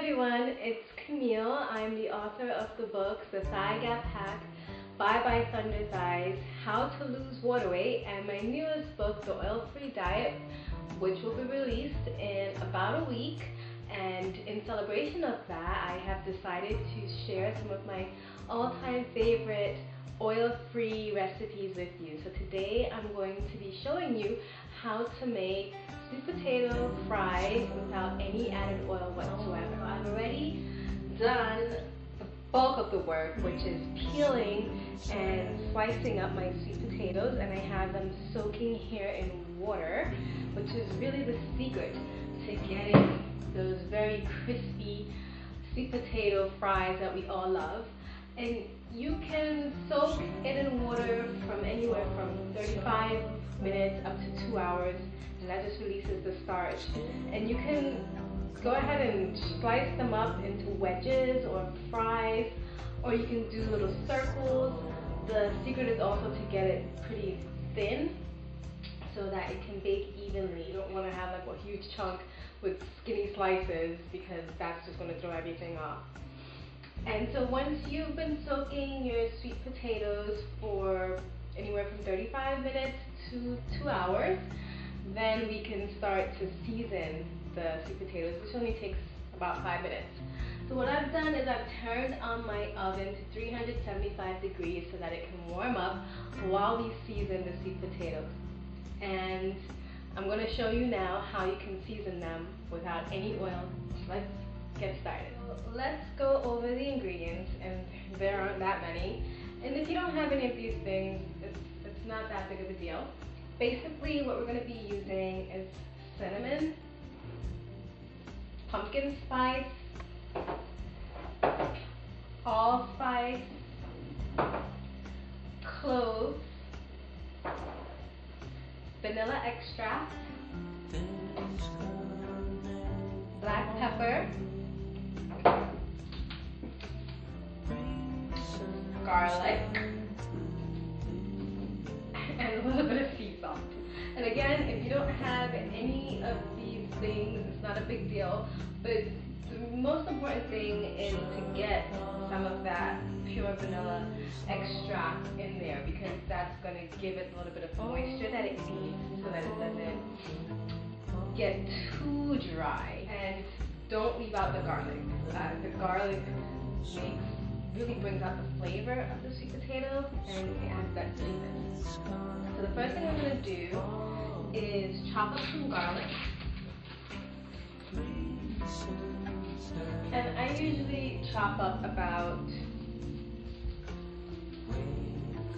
everyone, it's Camille. I'm the author of the books The Thigh Gap Hack, Bye Bye Thunder Thighs, How to Lose Water Weight, and my newest book, The Oil-Free Diet, which will be released in about a week. And in celebration of that, I have decided to share some of my all-time favorite oil-free recipes with you. So today I'm going to be showing you how to make sweet potato fries without any added oil whatsoever. So I've already done the bulk of the work, which is peeling and slicing up my sweet potatoes, and I have them soaking here in water, which is really the secret to getting those very crispy sweet potato fries that we all love. And you can soak it in water from anywhere from 35 minutes up to 2 hours, and that just releases the starch. And you can go ahead and slice them up into wedges or fries, or you can do little circles. The secret is also to get it pretty thin so that it can bake evenly. You don't want to have like a huge chunk with skinny slices, because that's just going to throw everything off. And so once you've been soaking your sweet potatoes for anywhere from 35 minutes to 2 hours, then we can start to season the sweet potatoes, which only takes about 5 minutes. So what I've done is I've turned on my oven to 375 degrees so that it can warm up while we season the sweet potatoes. And I'm going to show you now how you can season them without any oil. Let's get started. Let's go over the ingredients, and there aren't that many. And if you don't have any of these things, it's not that big of a deal. Basically, what we're going to be using is cinnamon, pumpkin spice, allspice, cloves, vanilla extract, black pepper, garlic, and a little bit of sea salt. And again, if you don't have any of these things, it's not a big deal, but the most important thing is to get some of that pure vanilla extract in there, because that's going to give it a little bit of moisture that it needs so that it doesn't get too dry. And don't leave out the garlic. The garlic really brings out the flavor of the sweet potato, and it adds that sweetness. So the first thing I'm going to do is chop up some garlic. And I usually chop up about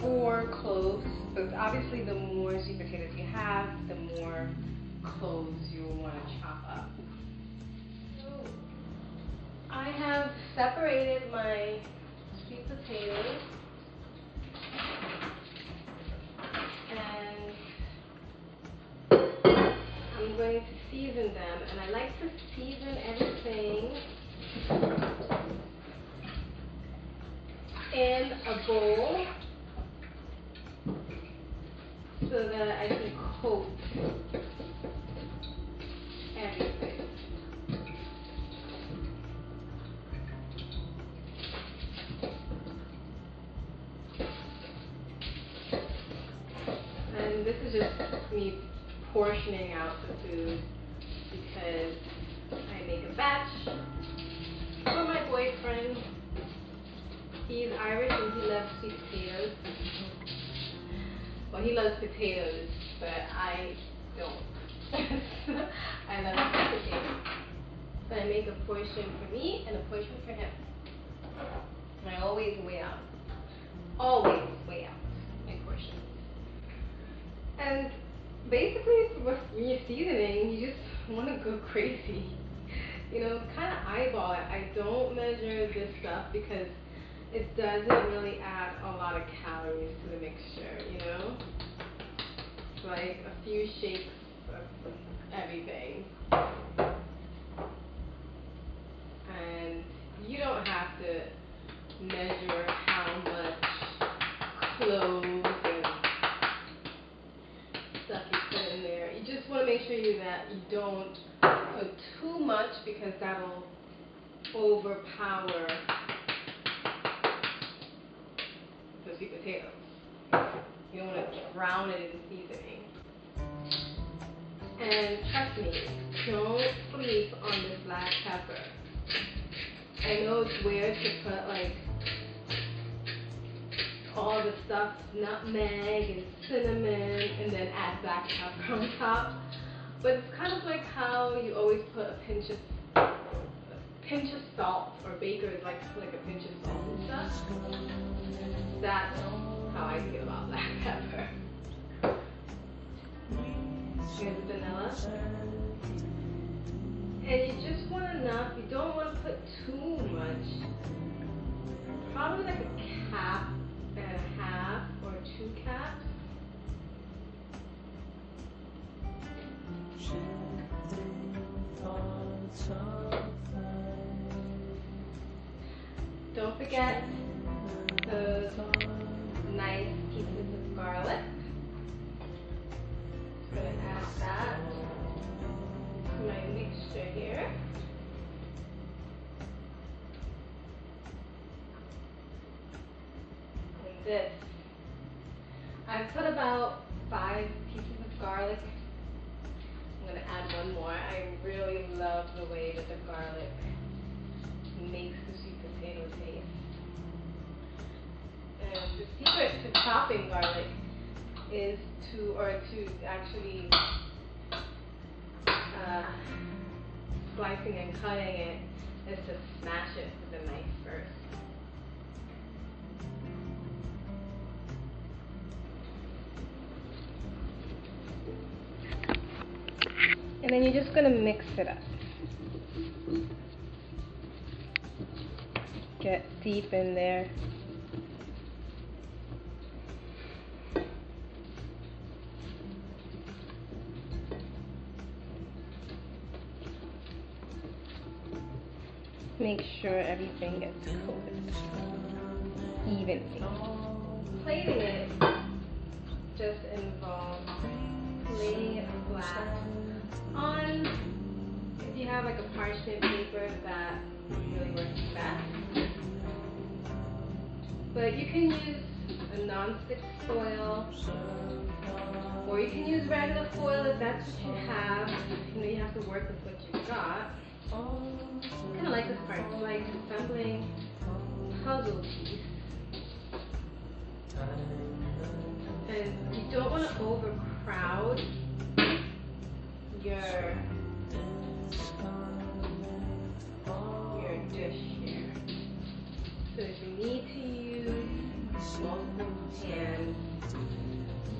4 cloves, but obviously the more sweet potatoes you have, the more cloves you will want to chop up. So I have separated my sweet potatoes, and I'm going to season them, and I like to season everything in a bowl so that I can coat everything. And this is just me portioning out the food because I make a batch for my boyfriend. He's Irish and he loves sweet potatoes. Well, he loves potatoes, but I don't. I love sweet potatoes. So I make a portion for me and a portion for him. And I always weigh out my portions. And basically, when you're seasoning, you just want to go crazy. You know, kind of eyeball it. I don't measure this stuff because it doesn't really add a lot of calories to the mixture, you know? Like a few shakes of everything. And you don't have to measure how much cloves and stuff you put in there. You just want to make sure that you don't put too much, because that'll overpower the sweet potatoes. You don't want to drown it in seasoning. And trust me, don't sleep on this black pepper. I know it's weird to put like all the stuff, nutmeg and cinnamon, and then add black pepper on top. But it's kind of like how you always put a pinch of salt, or bakers like to put like a pinch of salt and stuff. That's how I feel about black pepper. Here's the vanilla. And you just want enough, you don't want to put too much. Probably like a cap and a half or 2 caps. Don't forget those nice pieces of garlic. I'm going to add that to my mixture here. And this, I put about 5 pieces of garlic. I'm going to add 1 more. I really love the way that the garlic makes the sweet potato taste. And the secret to chopping garlic is to actually slicing and cutting it, is to smash it with a knife first. And then you're just going to mix it up. Get deep in there. Make sure everything gets coated evenly. Plating it just involves laying it flat on, if you have like a parchment paper, that really works best. But you can use a non-stick foil, or you can use regular foil if that's what you have. You know, you have to work with what you got. Kind of like this part, it's like assembling a puzzle piece. And you don't want to overcrowd your dish here. So if you need to use multiple pans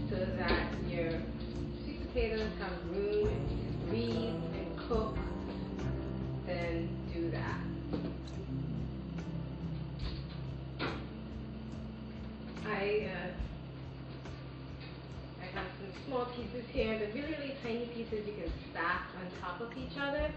so that your sweet potatoes have room to breathe and cook, then do that. I have some small pieces here, but really, really tiny pieces you can stack on top of each other.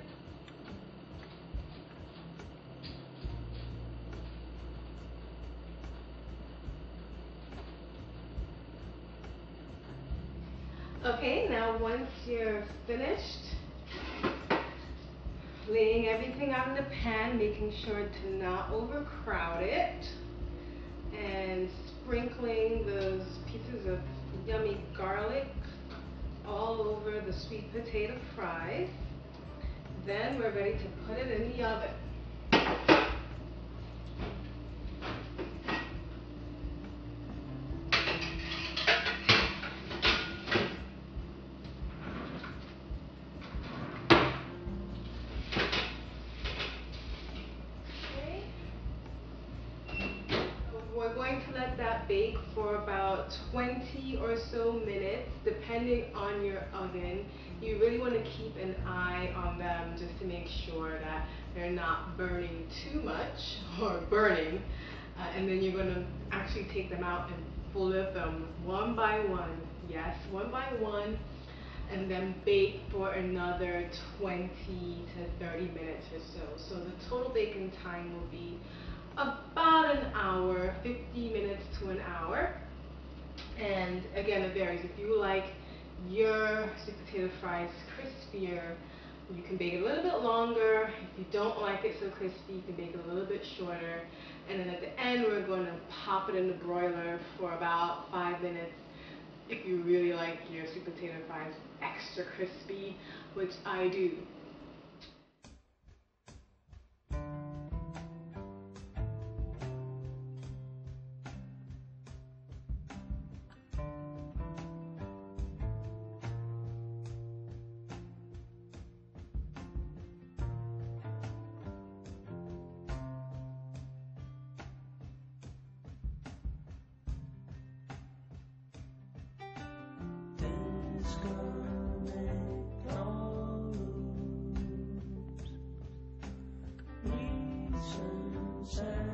Okay, now once you're finished laying everything out in the pan, making sure to not overcrowd it, and sprinkling those pieces of yummy garlic all over the sweet potato fries. Then we're ready to put it in the oven. We're going to let that bake for about 20 or so minutes, depending on your oven. You really want to keep an eye on them just to make sure that they're not burning too much or burning. And then you're going to actually take them out and flip them one by one. Yes, one by one. And then bake for another 20 to 30 minutes or so. So the total baking time will be about an hour, 50 minutes to an hour. And again, it varies. If you like your sweet potato fries crispier, You can bake it a little bit longer. If you don't like it so crispy, you can bake it a little bit shorter. And then at the end, we're going to pop it in the broiler for about 5 minutes. If you really like your sweet potato fries extra crispy, which I do. Sunset.